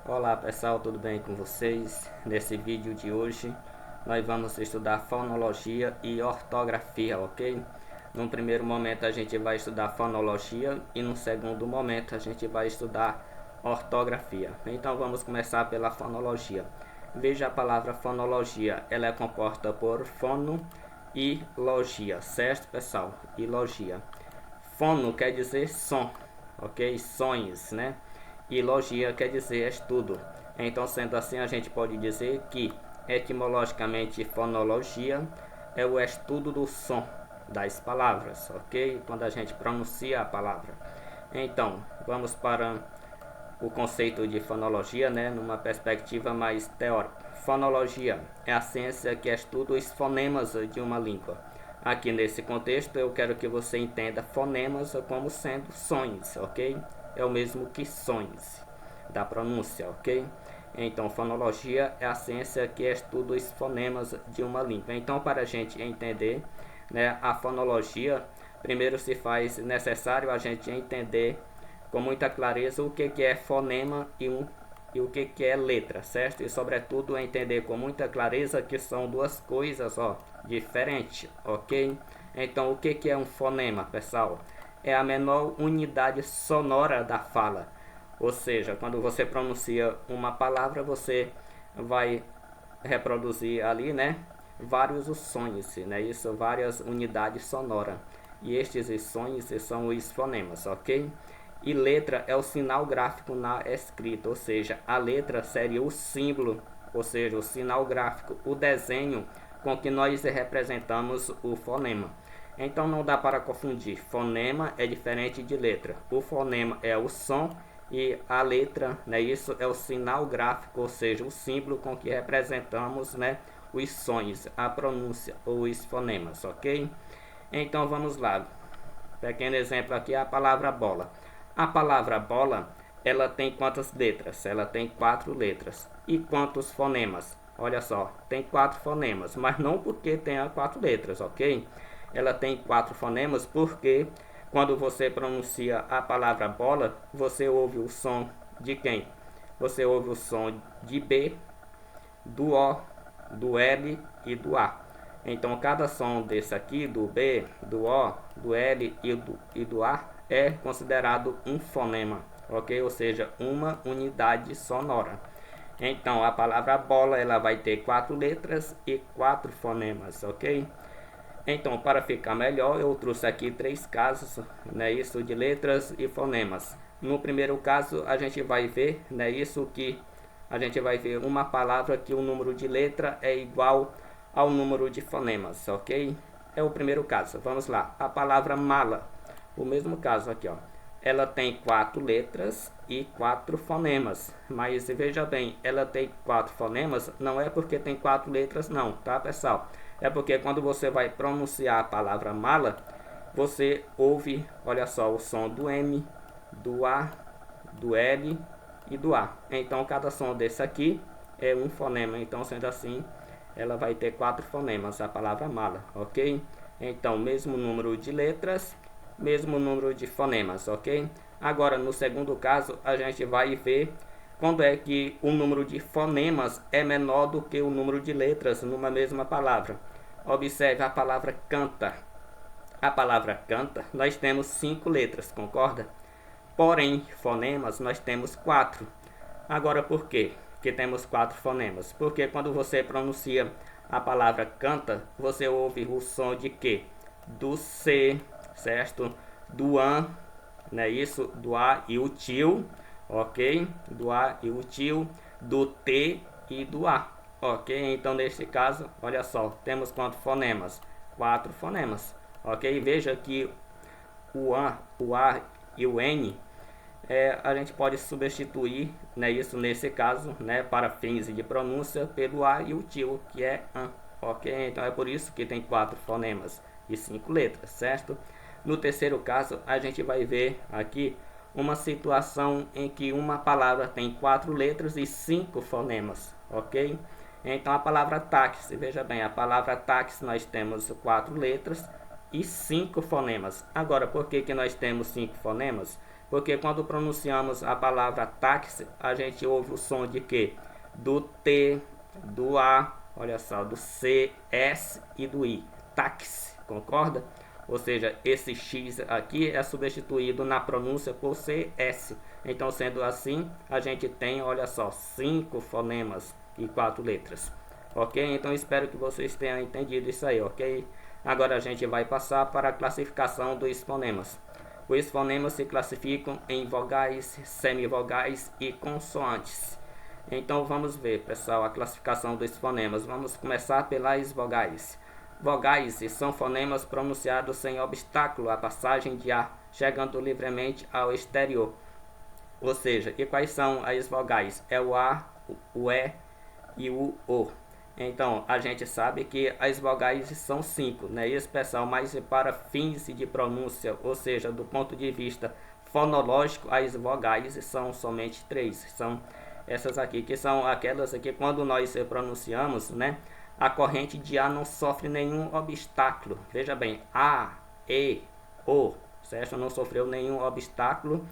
Olá pessoal, tudo bem com vocês? Nesse vídeo de hoje nós vamos estudar fonologia e ortografia, ok? Num primeiro momento a gente vai estudar fonologia e no segundo momento a gente vai estudar ortografia. Então vamos começar pela fonologia. Veja a palavra fonologia, ela é composta por fono e logia, certo pessoal? E logia. Fono quer dizer som, ok? Sons, né? E logia quer dizer estudo. Então, sendo assim, a gente pode dizer que etimologicamente fonologia é o estudo do som das palavras, ok? Quando a gente pronuncia a palavra. Então, vamos para o conceito de fonologia, né, numa perspectiva mais teórica. Fonologia é a ciência que estuda os fonemas de uma língua. Aqui nesse contexto eu quero que você entenda fonemas como sendo sons, ok? É o mesmo que sons da pronúncia, ok? Então, fonologia é a ciência que estuda os fonemas de uma língua. Então, para a gente entender, né, a fonologia, primeiro se faz necessário a gente entender com muita clareza o que é fonema e o que é letra, certo? E sobretudo entender com muita clareza que são duas coisas diferentes, ok? Então o que é um fonema, pessoal? É a menor unidade sonora da fala. Ou seja, quando você pronuncia uma palavra, você vai reproduzir ali, né, vários sons, né, isso, várias unidades sonoras. E estes sons são os fonemas, ok? E letra é o sinal gráfico na escrita, ou seja, a letra seria o símbolo, ou seja, o sinal gráfico, o desenho com que nós representamos o fonema. Então não dá para confundir, fonema é diferente de letra. O fonema é o som e a letra, né, isso é o sinal gráfico, ou seja, o símbolo com que representamos, né, os sons, a pronúncia ou os fonemas, ok? Então vamos lá. Pequeno exemplo aqui é a palavra bola. A palavra bola, ela tem quantas letras? Ela tem 4 letras. E quantos fonemas? Olha só, tem 4 fonemas, mas não porque tenha 4 letras, ok? Ela tem 4 fonemas porque quando você pronuncia a palavra bola, você ouve o som de quem? Você ouve o som de B, do O, do L e do A. Então, cada som desse aqui, do B, do O, do L e do A, é considerado um fonema, ok? Ou seja, uma unidade sonora. Então, a palavra bola, ela vai ter 4 letras e 4 fonemas, ok? Então, para ficar melhor, eu trouxe aqui 3 casos, né, isso de letras e fonemas. No primeiro caso, a gente vai ver, né, isso que a gente vai ver uma palavra que o número de letra é igual ao número de fonemas, ok? É o primeiro caso. Vamos lá. A palavra mala, o mesmo caso aqui, ó. Ela tem 4 letras e 4 fonemas. Mas veja bem, ela tem 4 fonemas, não é porque tem 4 letras não, tá, pessoal? É porque quando você vai pronunciar a palavra mala, você ouve, olha só, o som do M, do A, do L e do A. Então cada som desse aqui é um fonema. Então, sendo assim, ela vai ter 4 fonemas, a palavra mala, ok? Então, mesmo número de letras, mesmo número de fonemas, ok? Agora, no segundo caso, a gente vai ver quando é que o número de fonemas é menor do que o número de letras numa mesma palavra. Observe a palavra canta. A palavra canta, nós temos 5 letras, concorda? Porém, fonemas, nós temos 4. Agora, por quê que temos 4 fonemas? Porque quando você pronuncia a palavra canta, você ouve o som de quê? Do C, certo? Do AN, né? Isso, do A e o tio, ok? Do A e o tio, do T e do A, ok? Então, neste caso, olha só, temos quantos fonemas? 4 fonemas, ok? Veja que o A e o N a gente pode substituir, né, isso nesse caso, né, para fins de pronúncia pelo A e o tio, que é AN, ok? Então é por isso que tem 4 fonemas e 5 letras, certo? No terceiro caso, a gente vai ver aqui uma situação em que uma palavra tem 4 letras e 5 fonemas, ok? Então a palavra táxi, veja bem, a palavra táxi nós temos 4 letras e 5 fonemas. Agora, por que nós temos 5 fonemas? Porque quando pronunciamos a palavra táxi, a gente ouve o som de quê? Do T, do A, olha só, do C, S e do I. Táxi, concorda? Ou seja, esse X aqui é substituído na pronúncia por CS. Então, sendo assim, a gente tem, olha só, 5 fonemas e 4 letras. Ok? Então, espero que vocês tenham entendido isso aí, ok? Agora a gente vai passar para a classificação dos fonemas. Os fonemas se classificam em vogais, semivogais e consoantes. Então, vamos ver, pessoal, a classificação dos fonemas. Vamos começar pelas vogais. Vogais são fonemas pronunciados sem obstáculo à passagem de ar, chegando livremente ao exterior. Ou seja, e quais são as vogais? É o A, o E e o O. Então, a gente sabe que as vogais são 5, né? Isso, pessoal, mas para fins de pronúncia, ou seja, do ponto de vista fonológico, as vogais são somente 3. São essas aqui, que são aquelas que quando nós pronunciamos, né? A corrente de A não sofre nenhum obstáculo. Veja bem, A, E, O, certo? Não sofreu nenhum obstáculo.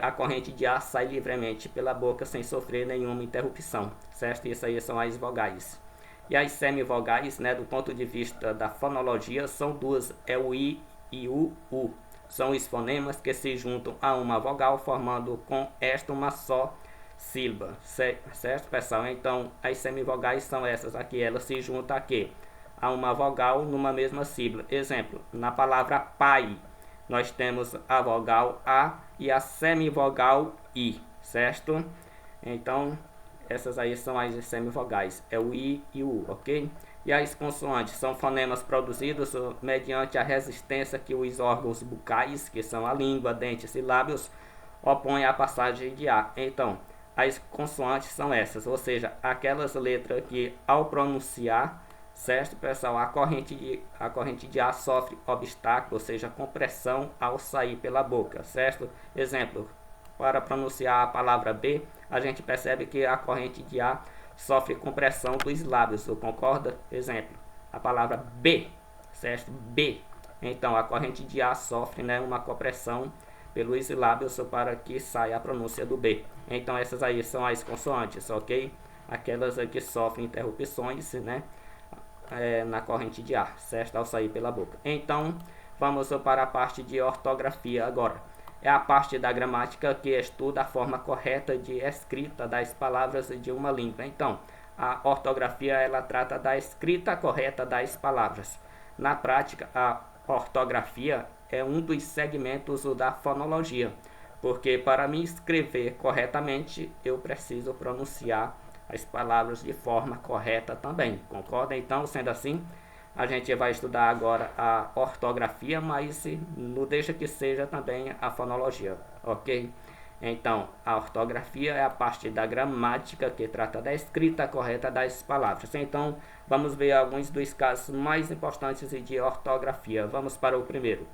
A corrente de ar sai livremente pela boca sem sofrer nenhuma interrupção, certo? Isso aí são as vogais. E as semivogais, né, do ponto de vista da fonologia, são duas, é o I e o U. São os fonemas que se juntam a uma vogal, formando com esta uma só sílaba, certo, pessoal? Então, as semivogais são essas aqui, elas se juntam aqui a uma vogal numa mesma sílaba. Exemplo, na palavra pai, nós temos a vogal A e a semivogal I, certo? Então, essas aí são as semivogais, é o I e o U, ok? E as consoantes são fonemas produzidos mediante a resistência que os órgãos bucais, que são a língua, dentes e lábios, opõem à passagem de ar. Então, as consoantes são essas, ou seja, aquelas letras que ao pronunciar, certo, pessoal, a corrente de ar sofre obstáculo, ou seja, compressão ao sair pela boca, certo? Exemplo, para pronunciar a palavra B, a gente percebe que a corrente de ar sofre compressão dos lábios, concorda? Exemplo, a palavra B, certo? B. Então, a corrente de ar sofre, né, uma compressão pelos lábios para que saia a pronúncia do B. Então, essas aí são as consoantes, ok? Aquelas que sofrem interrupções, né, na corrente de ar, certo? Ao sair pela boca. Então, vamos para a parte de ortografia agora. É a parte da gramática que estuda a forma correta de escrita das palavras de uma língua. Então, a ortografia, ela trata da escrita correta das palavras. Na prática, a ortografia é um dos segmentos da fonologia, porque para me escrever corretamente, eu preciso pronunciar as palavras de forma correta também, concorda? Então, sendo assim, a gente vai estudar agora a ortografia, mas não deixa que seja também a fonologia, ok? Então, a ortografia é a parte da gramática que trata da escrita correta das palavras. Então, vamos ver alguns dos casos mais importantes de ortografia. Vamos para o primeiro.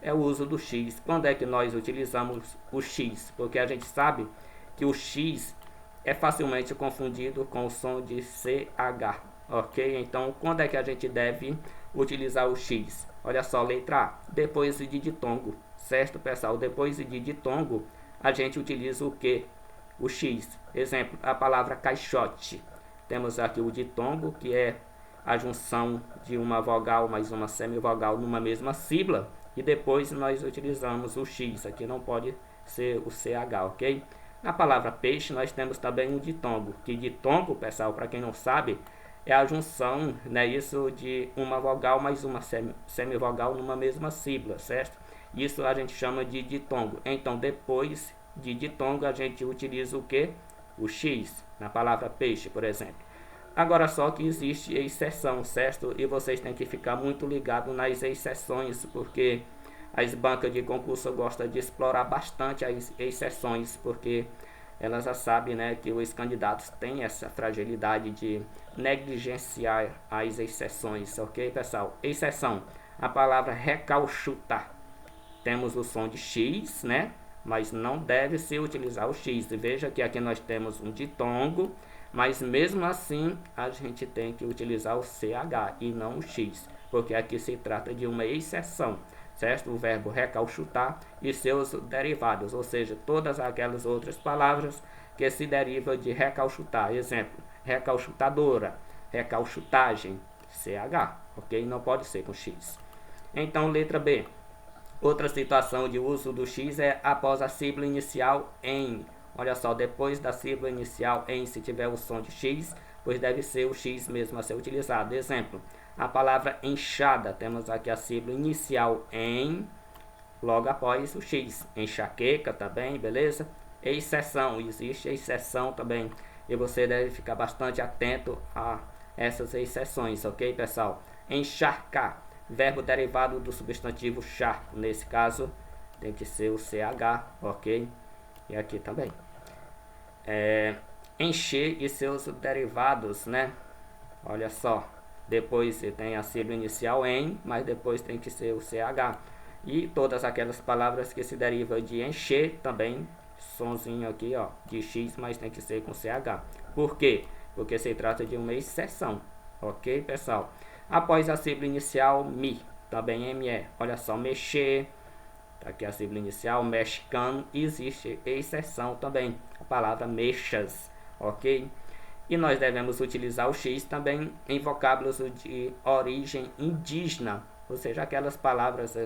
É o uso do X. Quando é que nós utilizamos o X? Porque a gente sabe que o X é facilmente confundido com o som de CH, ok? Então, quando é que a gente deve utilizar o X? Olha só, letra A, depois de ditongo, certo, pessoal? Depois de ditongo, a gente utiliza o que? O X. Exemplo, a palavra caixote. Temos aqui o ditongo, que é a junção de uma vogal mais uma semivogal numa mesma sílaba, e depois nós utilizamos o X, aqui não pode ser o CH, ok? Na palavra peixe nós temos também um ditongo, que ditongo, pessoal, para quem não sabe, é a junção, né, isso de uma vogal mais uma semivogal numa mesma sílaba, certo? Isso a gente chama de ditongo. Então, depois de ditongo, a gente utiliza o que? O X, na palavra peixe, por exemplo. Agora só que existe exceção, certo? E vocês têm que ficar muito ligados nas exceções, porque as bancas de concurso gostam de explorar bastante as exceções, porque elas já sabem, né, que os candidatos têm essa fragilidade de negligenciar as exceções, ok, pessoal? Exceção, a palavra recalchutar. Temos o som de X, né? Mas não deve se utilizar o X. Veja que aqui nós temos um ditongo, mas mesmo assim a gente tem que utilizar o CH e não o X, porque aqui se trata de uma exceção. certo? O verbo recalchutar e seus derivados, ou seja, todas aquelas outras palavras que se derivam de recalchutar. Exemplo, recalchutadora, recalchutagem, CH, ok? Não pode ser com X. Então, letra B. Outra situação de uso do X é após a sílaba inicial em. Olha só, depois da sílaba inicial em, se tiver o som de X, pois deve ser o X mesmo a ser utilizado. Exemplo, a palavra enxada, temos aqui a sílaba inicial em, logo após o X. Enxaqueca também, beleza? Exceção, existe exceção também. E você deve ficar bastante atento a essas exceções, ok, pessoal? Encharcar, verbo derivado do substantivo charco. Nesse caso, tem que ser o CH, ok? E aqui também. Encher e seus derivados, né? Olha só. Depois você tem a sílaba inicial em, mas depois tem que ser o CH. E todas aquelas palavras que se derivam de encher também, sonzinho aqui, ó, de X, mas tem que ser com CH. Por quê? Porque se trata de uma exceção. Ok, pessoal? Após a sílaba inicial, mi, também ME. Olha só, mexer, tá aqui a sílaba inicial, mexicano, existe exceção também, a palavra mexas, ok? E nós devemos utilizar o X também em vocábulos de origem indígena, ou seja, aquelas palavras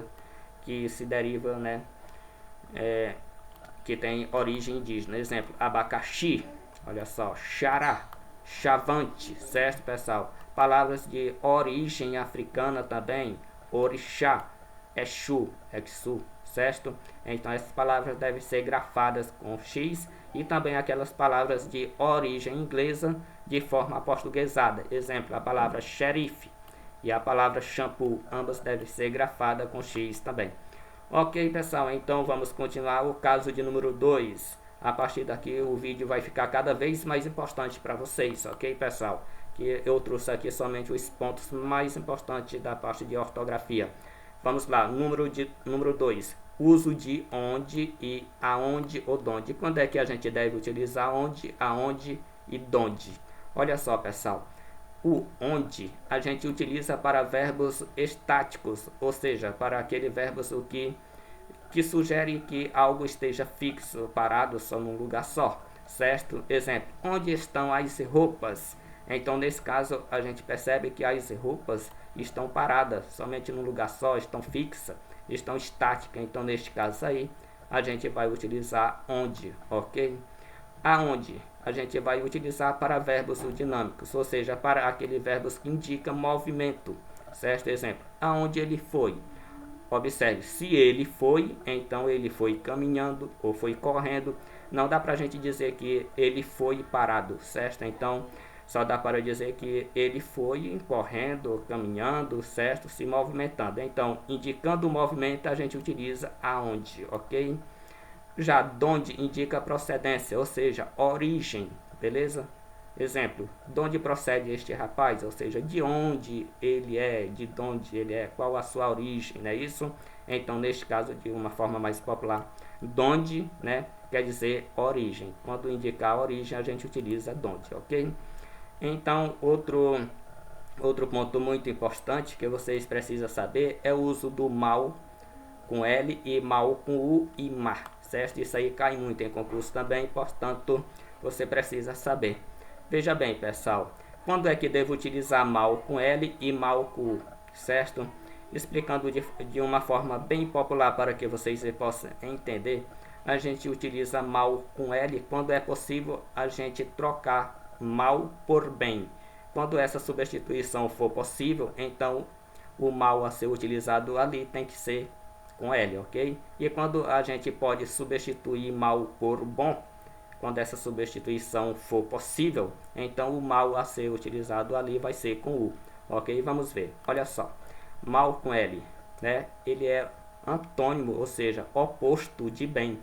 que se derivam, né, que tem origem indígena. Exemplo, abacaxi, olha só, xará, chavante, certo, pessoal? Palavras de origem africana também, orixá, exu, exu, certo? Então essas palavras devem ser grafadas com X e também aquelas palavras de origem inglesa de forma aportuguesada. Exemplo, a palavra xerife e a palavra shampoo, ambas devem ser grafadas com X também. Ok, pessoal, então vamos continuar o caso de número 2. A partir daqui o vídeo vai ficar cada vez mais importante para vocês, ok, pessoal? Que eu trouxe aqui somente os pontos mais importantes da parte de ortografia. Vamos lá, número 2. Uso de onde e aonde ou donde. Quando é que a gente deve utilizar onde, aonde e donde? Olha só, pessoal. O onde a gente utiliza para verbos estáticos, ou seja, para aquele verbos que sugere que algo esteja fixo, parado só num lugar só, certo? Exemplo, onde estão as roupas? Então, nesse caso, a gente percebe que as roupas estão paradas, somente num lugar só, estão fixas, estão estáticas. Então, neste caso aí, a gente vai utilizar onde, ok? Aonde? A gente vai utilizar para verbos dinâmicos, ou seja, para aqueles verbos que indicam movimento, certo? Exemplo, aonde ele foi? Observe, se ele foi, então ele foi caminhando ou foi correndo. Não dá para a gente dizer que ele foi parado, certo? Então, só dá para dizer que ele foi correndo, caminhando, certo? Se movimentando. Então, indicando o movimento, a gente utiliza aonde, ok? Já donde indica procedência, ou seja, origem, beleza? Exemplo, de onde procede este rapaz? Ou seja, de onde ele é, de onde ele é, qual a sua origem, não é isso? Então, neste caso, de uma forma mais popular, donde, né, quer dizer origem. Quando indicar a origem, a gente utiliza donde, ok? Então, outro ponto muito importante que vocês precisam saber é o uso do mal com L e mal com U e mar, certo? Isso aí cai muito em concurso também, portanto, você precisa saber. Veja bem, pessoal, quando é que devo utilizar mal com L e mal com U, certo? Explicando de uma forma bem popular para que vocês possam entender, a gente utiliza mal com L quando é possível a gente trocar mal por bem. Quando essa substituição for possível, então o mal a ser utilizado ali tem que ser com L, ok? E quando a gente pode substituir mal por bom, quando essa substituição for possível, então o mal a ser utilizado ali vai ser com U, ok? Vamos ver, olha só, mal com L, né? Ele é antônimo, ou seja, oposto de bem,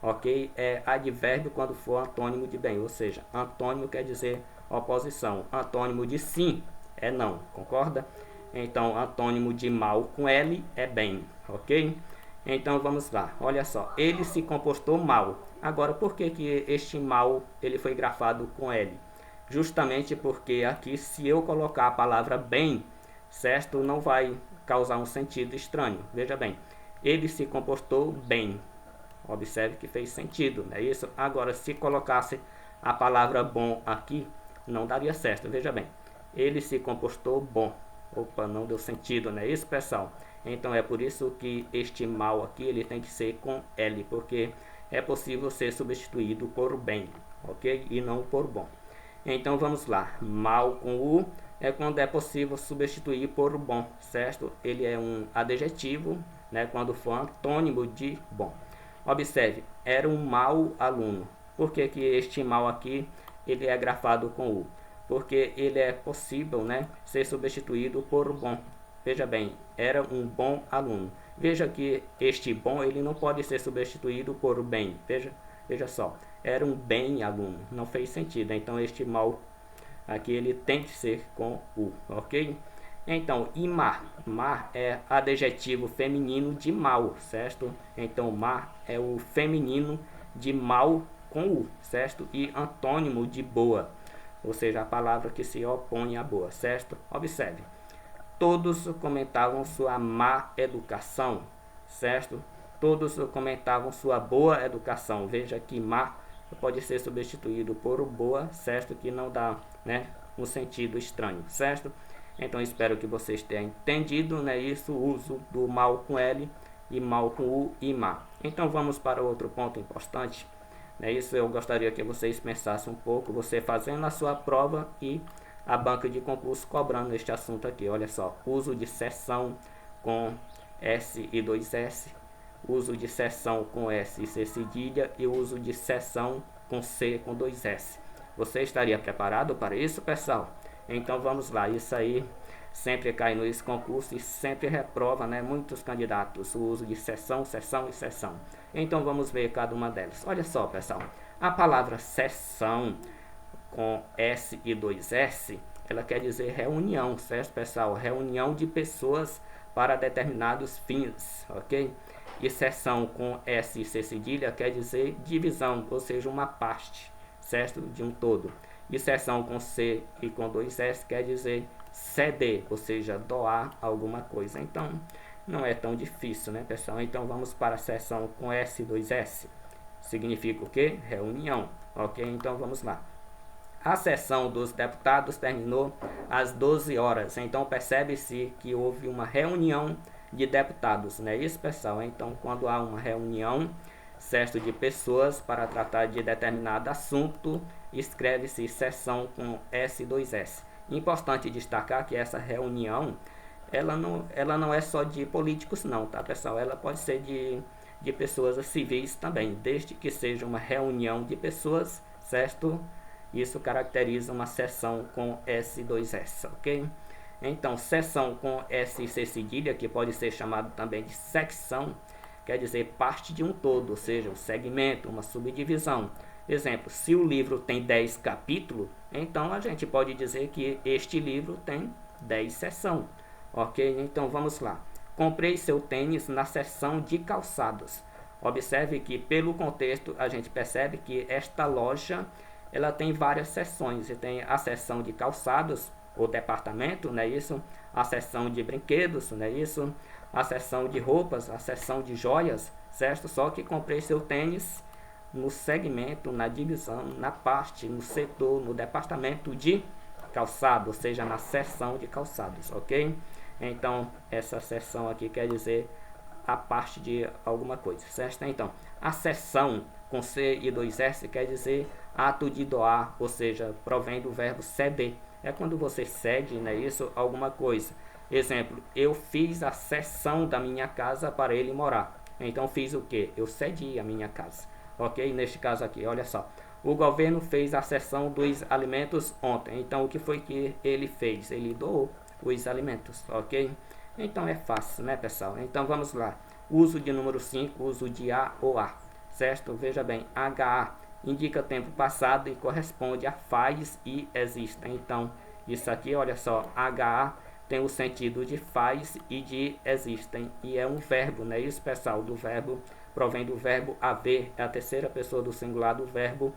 ok? É advérbio quando for antônimo de bem, ou seja, antônimo quer dizer oposição, antônimo de sim é não, concorda? Então, antônimo de mal com L é bem, ok? Então, vamos lá, olha só, ele se comportou mal. Agora, por que este mal ele foi grafado com L? Justamente porque aqui, se eu colocar a palavra bem, certo, não vai causar um sentido estranho. Veja bem, ele se comportou bem. Observe que fez sentido, não é isso? Agora, se colocasse a palavra bom aqui, não daria certo. Veja bem, ele se comportou bom. Opa, não deu sentido, não é isso, pessoal? Então é por isso que este mal aqui ele tem que ser com L, porque é possível ser substituído por bem, ok? E não por bom. Então vamos lá, mal com U é quando é possível substituir por bom, certo? Ele é um adjetivo, né, quando for antônimo de bom. Observe, era um mau aluno. Por que que este mal aqui ele é grafado com U? Porque ele é possível, né, ser substituído por bom. Veja bem, era um bom aluno. Veja que este bom ele não pode ser substituído por bem. Veja só, era um bem aluno. Não fez sentido. Então este mal aqui ele tem que ser com U, ok? Então, e mar? Mar é adjetivo feminino de mal, certo? Então, mar é o feminino de mal com U, certo? E antônimo de boa, ou seja, a palavra que se opõe a boa, certo? Observe. Todos comentavam sua má educação, certo? Todos comentavam sua boa educação. Veja que má pode ser substituído por boa, certo? Que não dá, né, um sentido estranho, certo? Então espero que vocês tenham entendido, né, isso, o uso do mal com L e mal com U e má. Então vamos para outro ponto importante, né, isso eu gostaria que vocês pensassem um pouco, você fazendo a sua prova e a banca de concurso cobrando este assunto aqui. Olha só, uso de seção com S e 2S, uso de seção com S e C cedilha e uso de seção com C com 2S. Você estaria preparado para isso, pessoal? Então vamos lá, isso aí sempre cai nos concursos e sempre reprova, né, muitos candidatos, o uso de seção, seção e seção. Então vamos ver cada uma delas. Olha só, pessoal, a palavra seção com S e 2S, ela quer dizer reunião, certo, pessoal? Reunião de pessoas para determinados fins, ok? E seção com S e C cedilha quer dizer divisão, ou seja, uma parte, certo? De um todo. E seção com C e com 2S quer dizer ceder, ou seja, doar alguma coisa. Então, não é tão difícil, né, pessoal? Então, vamos para a seção com S e 2S. Significa o quê? Reunião, ok? Então, vamos lá. A sessão dos deputados terminou às 12 horas. Então, percebe-se que houve uma reunião de deputados, né? Isso, pessoal. Então, quando há uma reunião, certo, de pessoas para tratar de determinado assunto, escreve-se sessão com S e 2S. Importante destacar que essa reunião, ela não é só de políticos não, tá, pessoal? Ela pode ser de pessoas civis também, desde que seja uma reunião de pessoas, certo? Isso caracteriza uma sessão com S e 2S, ok? Então, sessão com S e C cedilha, que pode ser chamado também de secção, quer dizer parte de um todo, ou seja, um segmento, uma subdivisão. Exemplo, se o livro tem 10 capítulos, então a gente pode dizer que este livro tem 10 seções, ok? Então vamos lá. Comprei seu tênis na seção de calçados. Observe que pelo contexto a gente percebe que esta loja ela tem várias seções. Você tem a seção de calçados, o departamento, não é isso? A seção de brinquedos, não é isso? A seção de roupas, a seção de joias, certo? Só que comprei seu tênis no segmento, na divisão, na parte, no setor, no departamento de calçado, ou seja, na seção de calçados, ok? Então, essa seção aqui quer dizer a parte de alguma coisa, certo? Então, a seção com C e 2S quer dizer ato de doar, ou seja, provém do verbo ceder. É quando você cede, né, isso, alguma coisa. Exemplo, eu fiz a cessão da minha casa para ele morar. Então, fiz o que? Eu cedi a minha casa. Ok? Neste caso aqui, olha só. O governo fez a cessão dos alimentos ontem. Então, o que foi que ele fez? Ele doou os alimentos, ok? Então, é fácil, né, pessoal? Então, vamos lá. Uso de número 5, uso de a ou a, certo? Veja bem, HA indica tempo passado e corresponde a faz e existe. Então, isso aqui, olha só, HA tem o sentido de faz e de existem. E é um verbo, né? Isso, pessoal, do verbo, provém do verbo haver, é a terceira pessoa do singular do verbo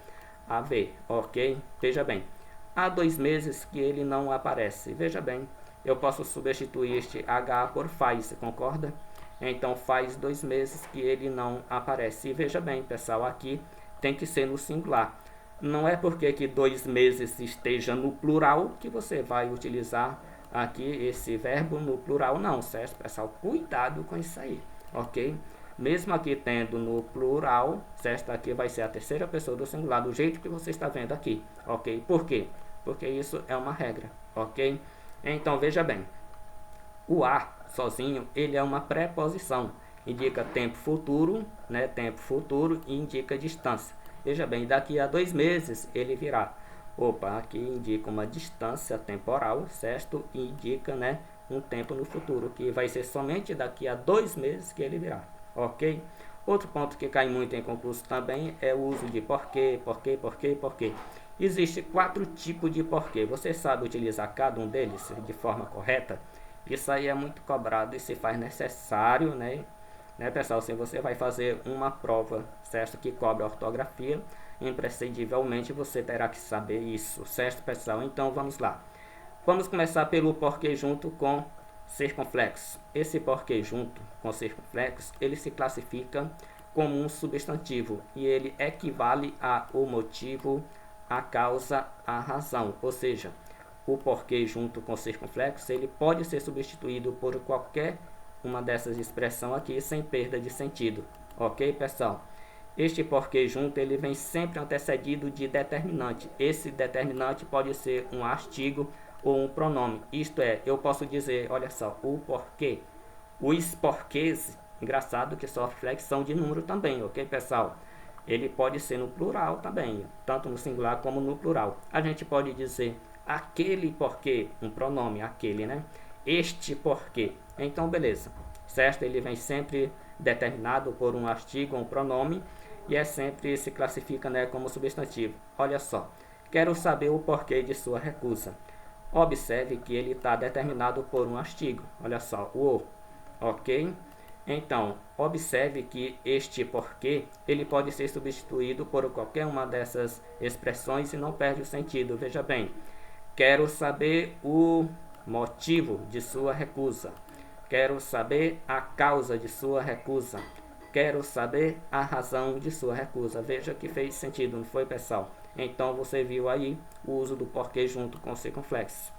haver, ok? Veja bem, há 2 meses que ele não aparece. Veja bem, eu posso substituir este H por faz, concorda? Então faz 2 meses que ele não aparece. E veja bem, pessoal, aqui tem que ser no singular. Não é porque que 2 meses esteja no plural que você vai utilizar aqui esse verbo no plural, não, certo, pessoal? Cuidado com isso aí, ok? Mesmo aqui tendo no plural, certo? Aqui vai ser a terceira pessoa do singular, do jeito que você está vendo aqui, ok? Por quê? Porque isso é uma regra, ok? Então, veja bem, o a sozinho, ele é uma preposição, indica tempo futuro, né? Tempo futuro e indica distância. Veja bem, daqui a 2 meses ele virá. Opa, aqui indica uma distância temporal, certo? E indica, né, um tempo no futuro, que vai ser somente daqui a 2 meses que ele virá, ok? Outro ponto que cai muito em concurso também é o uso de porquê, porquê, porquê, porquê. Existe 4 tipos de porquê. Você sabe utilizar cada um deles de forma correta? Isso aí é muito cobrado e se faz necessário, né, pessoal? Se você vai fazer uma prova, certo, que cobra ortografia, imprescindivelmente você terá que saber isso, certo, pessoal? Então vamos lá. Vamos começar pelo porquê junto com circunflexo. Esse porquê junto com circunflexo, ele se classifica como um substantivo e ele equivale a o motivo, a causa, a razão. Ou seja, o porquê junto com circunflexo, ele pode ser substituído por qualquer uma dessas expressões aqui sem perda de sentido, ok, pessoal? Este porquê junto, ele vem sempre antecedido de determinante. Esse determinante pode ser um artigo ou um pronome. Isto é, eu posso dizer, olha só, o porquê. Os porquês, engraçado que sofre flexão de número também, ok, pessoal? Ele pode ser no plural também, tanto no singular como no plural. A gente pode dizer aquele porquê, um pronome, aquele, né? Este porquê. Então, beleza, certo? Ele vem sempre determinado por um artigo ou um pronome e é sempre se classifica, né, como substantivo. Olha só, quero saber o porquê de sua recusa. Observe que ele está determinado por um artigo. Olha só, o, ok? Então, observe que este porquê, ele pode ser substituído por qualquer uma dessas expressões e não perde o sentido. Veja bem, quero saber o motivo de sua recusa. Quero saber a causa de sua recusa. Quero saber a razão de sua recusa. Veja que fez sentido, não foi, pessoal? Então, você viu aí o uso do porquê junto com circunflexo.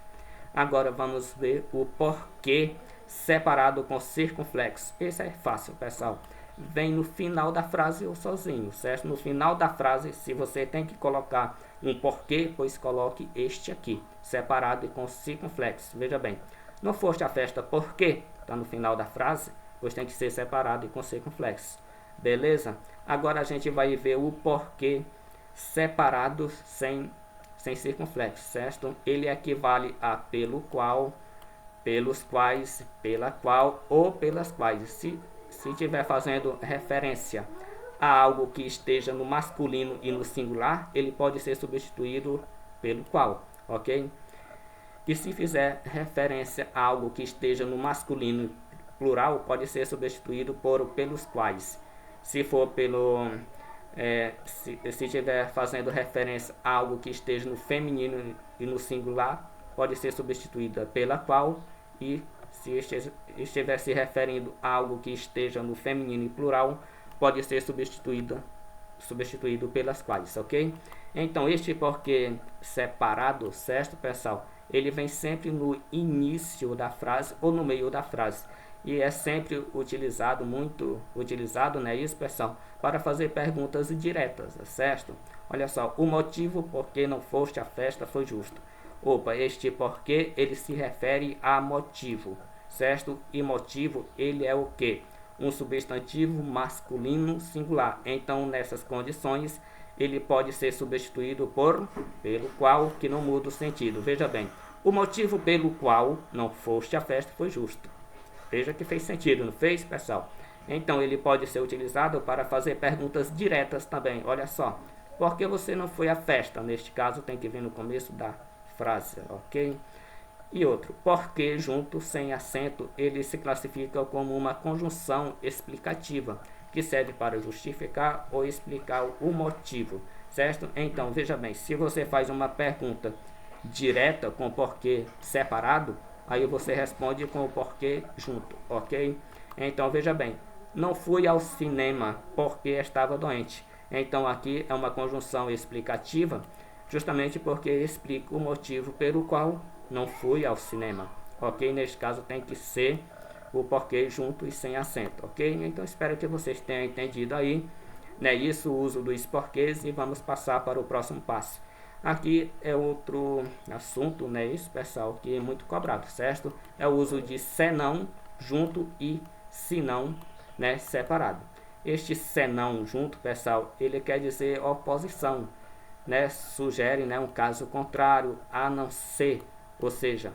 Agora, vamos ver o porquê separado com circunflexo. Esse é fácil, pessoal. Vem no final da frase ou sozinho, certo? No final da frase, se você tem que colocar um porquê, pois coloque este aqui, separado e com circunflexo. Veja bem, não foste à festa por quê? Está no final da frase, pois tem que ser separado e com circunflexo. Beleza? Agora a gente vai ver o porquê separado sem circunflexo, certo? Ele equivale a pelo qual, pelos quais, pela qual ou pelas quais. Se estiver fazendo referência a algo que esteja no masculino e no singular, ele pode ser substituído pelo qual, ok? E se fizer referência a algo que esteja no masculino plural, pode ser substituído por pelos quais. Se for pelo... se estiver fazendo referência a algo que esteja no feminino e no singular, pode ser substituída pela qual. E se estiver se referindo a algo que esteja no feminino e plural, pode ser substituído pelas quais, ok? Então, este porquê separado, certo, pessoal? Ele vem sempre no início da frase ou no meio da frase. E é sempre utilizado, muito utilizado, né, isso, pessoal, para fazer perguntas diretas, certo? Olha só, o motivo por que não foste à festa foi justo. Opa, este porquê, ele se refere a motivo, certo? E motivo, ele é o quê? Um substantivo masculino singular. Então, nessas condições, ele pode ser substituído por pelo qual, que não muda o sentido. Veja bem, o motivo pelo qual não foste à festa foi justo. Veja que fez sentido, não fez, pessoal? Então, ele pode ser utilizado para fazer perguntas diretas também. Olha só, por que você não foi à festa? Neste caso, tem que vir no começo da frase, ok? E outro, porque junto, sem acento, ele se classifica como uma conjunção explicativa, que serve para justificar ou explicar o motivo, certo? Então, veja bem, se você faz uma pergunta direta com porquê separado, Aí você responde com o porquê junto, ok? Então veja bem, não fui ao cinema porque estava doente. Então aqui é uma conjunção explicativa, justamente porque explica o motivo pelo qual não fui ao cinema, ok? Neste caso tem que ser o porquê junto e sem acento, ok? Então espero que vocês tenham entendido aí, né, isso, o uso dos porquês, e vamos passar para o próximo passo. Aqui é outro assunto, né, isso, pessoal, que é muito cobrado, certo? É o uso de senão junto e senão, né, separado. Este senão junto, pessoal, ele quer dizer oposição, né, sugere, né, um caso contrário, a não ser, ou seja,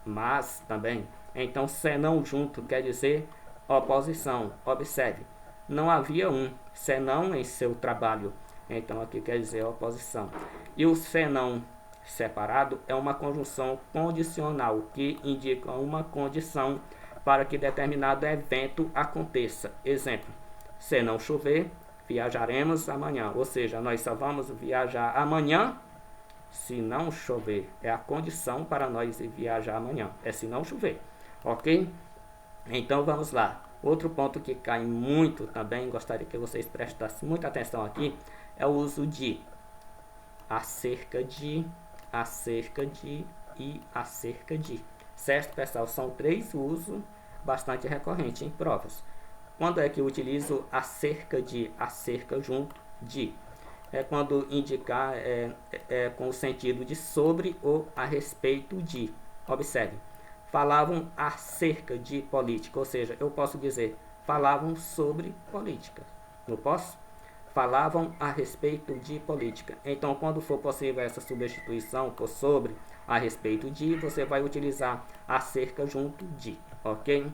mas também. Então, senão junto quer dizer oposição. Observe, não havia um senão em seu trabalho. Então, aqui quer dizer oposição. E o senão separado é uma conjunção condicional que indica uma condição para que determinado evento aconteça. Exemplo, se não chover, viajaremos amanhã. Ou seja, nós só vamos viajar amanhã se não chover. É a condição para nós viajar amanhã. É se não chover. Ok? Então vamos lá. Outro ponto que cai muito também, gostaria que vocês prestassem muita atenção aqui, é o uso de acerca de e acerca de. Certo, pessoal? São três usos bastante recorrentes em provas. Quando é que eu utilizo acerca junto de? É quando indicar com o sentido de sobre ou a respeito de. Observe, falavam acerca de política, ou seja, eu posso dizer falavam sobre política, não posso? Falavam a respeito de política. Então, quando for possível essa substituição por sobre, a respeito de, você vai utilizar acerca junto de, ok?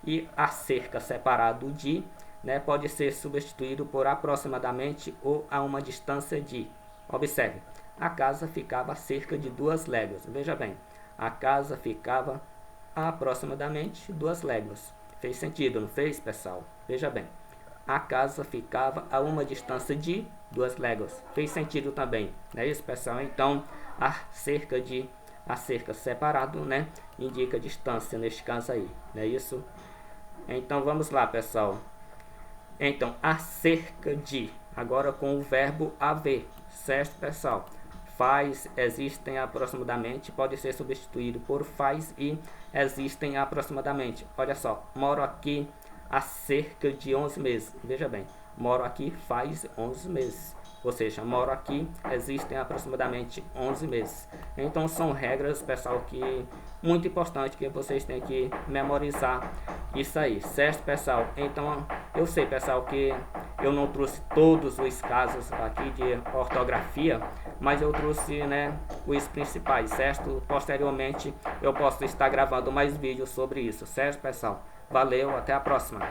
E acerca separado de, né, pode ser substituído por aproximadamente ou a uma distância de. Observe, a casa ficava a cerca de 2 léguas. Veja bem, a casa ficava a aproximadamente 2 léguas. Fez sentido, não fez, pessoal? Veja bem, a casa ficava a uma distância de 2 léguas. Fez sentido também, não é isso, pessoal? Então, acerca separado, né, indica distância neste caso aí, não é isso? Então, vamos lá, pessoal. Então, acerca de, agora com o verbo haver, certo, pessoal? Faz, existem aproximadamente, pode ser substituído por faz e existem aproximadamente. Olha só, moro aqui há cerca de 11 meses. Veja bem, moro aqui faz 11 meses. Ou seja, moro aqui, existem aproximadamente 11 meses. Então, são regras, pessoal, que muito importante que vocês têm que memorizar isso aí, certo, pessoal? Então, eu sei, pessoal, que eu não trouxe todos os casos aqui de ortografia, mas eu trouxe, né, os principais, certo? Posteriormente, eu posso estar gravando mais vídeos sobre isso, certo, pessoal? Valeu, até a próxima!